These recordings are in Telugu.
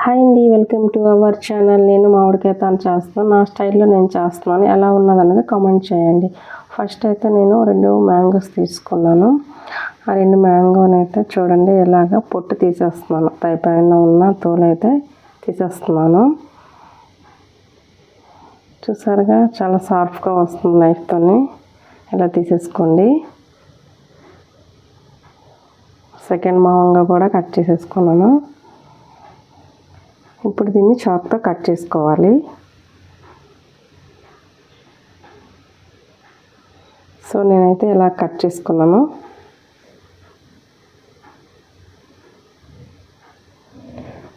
హాయ్ అండి, వెల్కమ్ టు అవర్ ఛానల్. నేను మామిడికాయ తాను చేస్తున్నాను. నా స్టైల్లో నేను చేస్తున్నాను. ఎలా ఉన్నదన్నది కామెంట్ చేయండి. ఫస్ట్ అయితే నేను 2 మ్యాంగోస్ తీసుకున్నాను. ఆ 2 మ్యాంగోని అయితే చూడండి ఇలాగ పొట్టు తీసేస్తున్నాను. పైన ఉన్న తోలు అయితే తీసేస్తున్నాను. చూసారుగా చాలా సాఫ్ట్గా వస్తుంది. నైఫ్తోని ఇలా తీసేసుకోండి. సెకండ్ మ్యాంగో కూడా కట్ చేసేసుకున్నాను. ఇప్పుడు దీన్ని చాక్తో కట్ చేసుకోవాలి. సో నేనైతే ఇలా కట్ చేసుకున్నాను.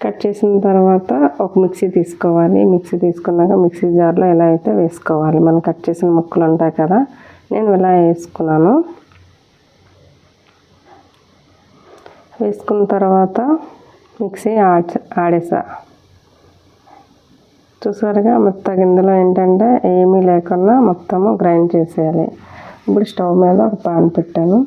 కట్ చేసిన తర్వాత ఒక మిక్సీ తీసుకోవాలి. మిక్సీ తీసుకున్నాక మిక్సీ జార్లో ఇలా అయితే వేసుకోవాలి. మనం కట్ చేసిన ముక్కలు ఉంటాయి కదా, నేను ఇలా వేసుకున్నాను. వేసుకున్న తర్వాత మిక్సీ ఆడేసా. చూసారుగా మొత్తం ఇందులో ఏంటంటే ఏమీ లేకుండా మొత్తము గ్రైండ్ చేసేయాలి. ఇప్పుడు స్టవ్ మీద ఒక పాన్ పెట్టాను.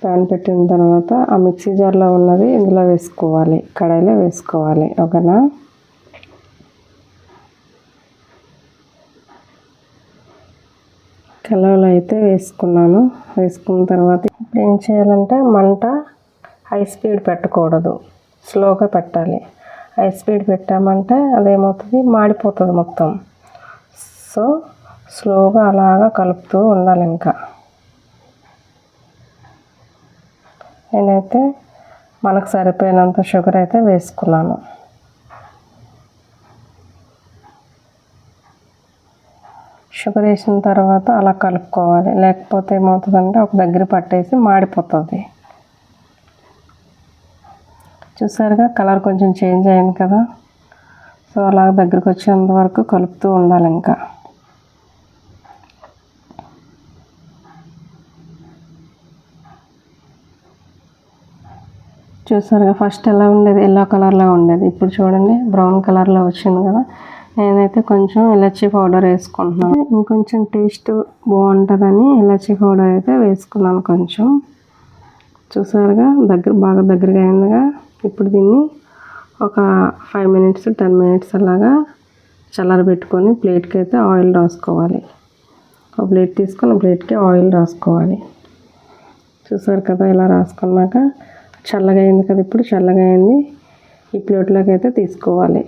పాన్ పెట్టిన తర్వాత ఆ మిక్సీ జార్లో ఉన్నది ఇందులో వేసుకోవాలి. కడాయిలో వేసుకోవాలి. ఓకేనా? కడాయిలో అయితే వేసుకున్నాను. వేసుకున్న తర్వాత ఇప్పుడు ఏం చేయాలంటే మంట హై స్పీడ్ పెట్టకూడదు, స్లోగా పెట్టాలి. హై స్పీడ్ పెట్టామంటే అదేమవుతుంది, మాడిపోతుంది మొత్తం. సో స్లోగా అలాగా కలుపుతూ ఉండాలి. ఇంకా నేనైతే మనకు సరిపోయినంత షుగర్ అయితే వేసుకున్నాను. షుగర్ వేసిన తర్వాత అలా కలుపుకోవాలి. లేకపోతే ఏమవుతుందంటే ఒక దగ్గర పట్టేసి మాడిపోతుంది. చూసారుగా కలర్ కొంచెం చేంజ్ అయింది కదా. సో అలా దగ్గరికి వచ్చేంత వరకు కలుపుతూ ఉండాలి. ఇంకా చూసారుగా ఫస్ట్ ఎలా ఉండేది, ఎల్లో కలర్లో ఉండేది. ఇప్పుడు చూడండి బ్రౌన్ కలర్లో వచ్చింది కదా. నేనైతే కొంచెం ఇలాచీ పౌడర్ వేసుకుంటున్నాను. ఇంకొంచెం టేస్ట్ బాగుంటుందని ఇలాచీ పౌడర్ అయితే వేసుకున్నాను కొంచెం. చూసారుగా బాగా దగ్గరగా అయిందిగా. ఇప్పుడు దీన్ని ఒక 5 minutes 10 minutes అలాగా చల్లారబెట్టుకొని ప్లేట్కి అయితే ఆయిల్ రాసుకోవాలి. ఒక ప్లేట్ తీసుకొని ప్లేట్కి ఆయిల్ రాసుకోవాలి. చూసారు కదా, ఇలా రాసుకున్నాక చల్లగా అయింది కదా. ఇప్పుడు చల్లగా అయింది. ఈ ప్లేట్లోకి అయితే తీసుకోవాలి.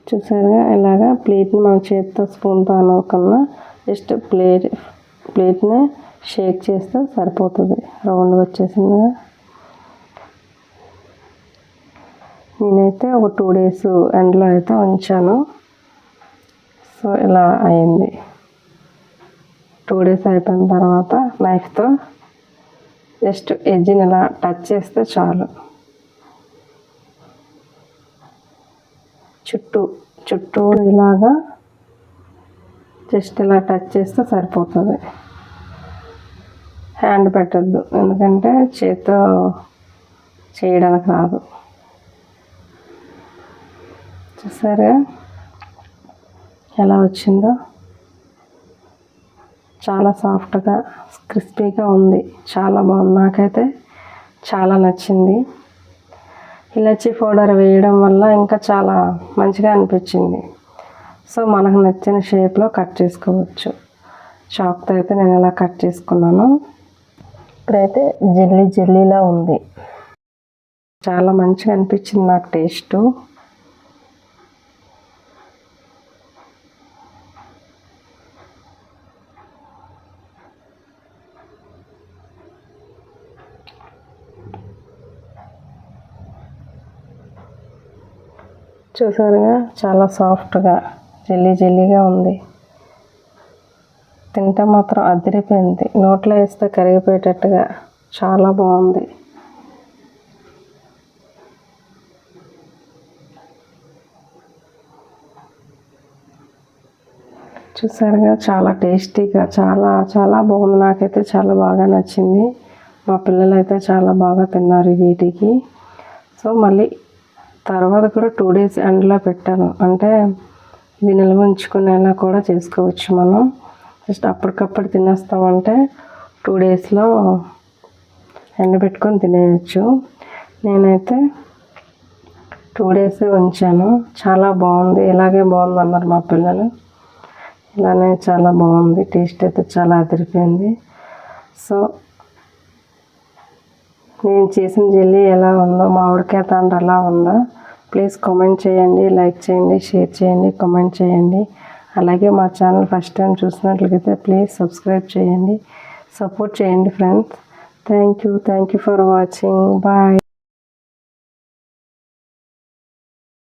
చూసారుగా ఇలాగా ప్లేట్ని మనం చేతితో స్పూన్తో అనుకున్నా జస్ట్ ప్లేట్ని షేక్ చేస్తే సరిపోతుంది. రౌండ్గా వచ్చేసిందిగా. నేనైతే ఒక 2 days ఎండలో అయితే ఉంచాను. సో ఇలా అయింది. 2 days అయిపోయిన తర్వాత నైఫ్తో జస్ట్ ఎడ్జ్ని ఇలా టచ్ చేస్తే చాలు. చుట్టూ ఇలాగా జస్ట్ ఇలా టచ్ చేస్తే సరిపోతుంది. హ్యాండ్ పెట్టద్దు, ఎందుకంటే చేతితో చేయడానికి రాదు. చూసారా ఎలా వచ్చిందో? చాలా సాఫ్ట్గా క్రిస్పీగా ఉంది. చాలా బాగుంది. నాకైతే చాలా నచ్చింది. ఇలాచీ పౌడర్ వేయడం వల్ల ఇంకా చాలా మంచిగా అనిపించింది. సో మనకు నచ్చిన షేప్లో కట్ చేసుకోవచ్చు. చాక్తో అయితే నేను ఇలా కట్ చేసుకున్నాను. ఇప్పుడైతే జెల్లీలా ఉంది. చాలా మంచిగా అనిపించింది నాకు టేస్టు. చూసారుగా చాలా సాఫ్ట్గా జెల్లీగా ఉంది. తింటే మాత్రం అదిరిపోయింది. నోట్లో వేస్తే కరిగిపోయేటట్టుగా చాలా బాగుంది. చూసారుగా చాలా టేస్టీగా చాలా బాగుంది. నాకైతే చాలా బాగా నచ్చింది. మా పిల్లలు అయితే చాలా బాగా తిన్నారు వీటికి. సో మళ్ళీ తర్వాత కూడా 2 days ఎండలో పెట్టాను. అంటే ఇది నిల్వ ఉంచుకునేలా కూడా చేసుకోవచ్చు మనం. జస్ట్ అప్పటికప్పుడు తినేస్తామంటే 2 డేస్లో ఎండబెట్టుకొని తినేయచ్చు. నేనైతే 2 డేసే ఉంచాను. చాలా బాగుంది, ఇలాగే బాగుంది అన్నారు మా పిల్లలు. ఇలానే చాలా బాగుంది, టేస్ట్ అయితే చాలా అదిరిపోయింది. సో నేను చేసిన జెల్లీ ఎలా ఉందో, మామిడికాయ తాండ్ర ఎలా ఉందో ప్లీజ్ కామెంట్ చేయండి, లైక్ చేయండి, షేర్ చేయండి, కామెంట్ చేయండి. అలాగే మా ఛానల్ ఫస్ట్ టైం చూసినట్లయితే ప్లీజ్ సబ్స్క్రైబ్ చేయండి, సపోర్ట్ చేయండి friends. Thank you for watching. Bye.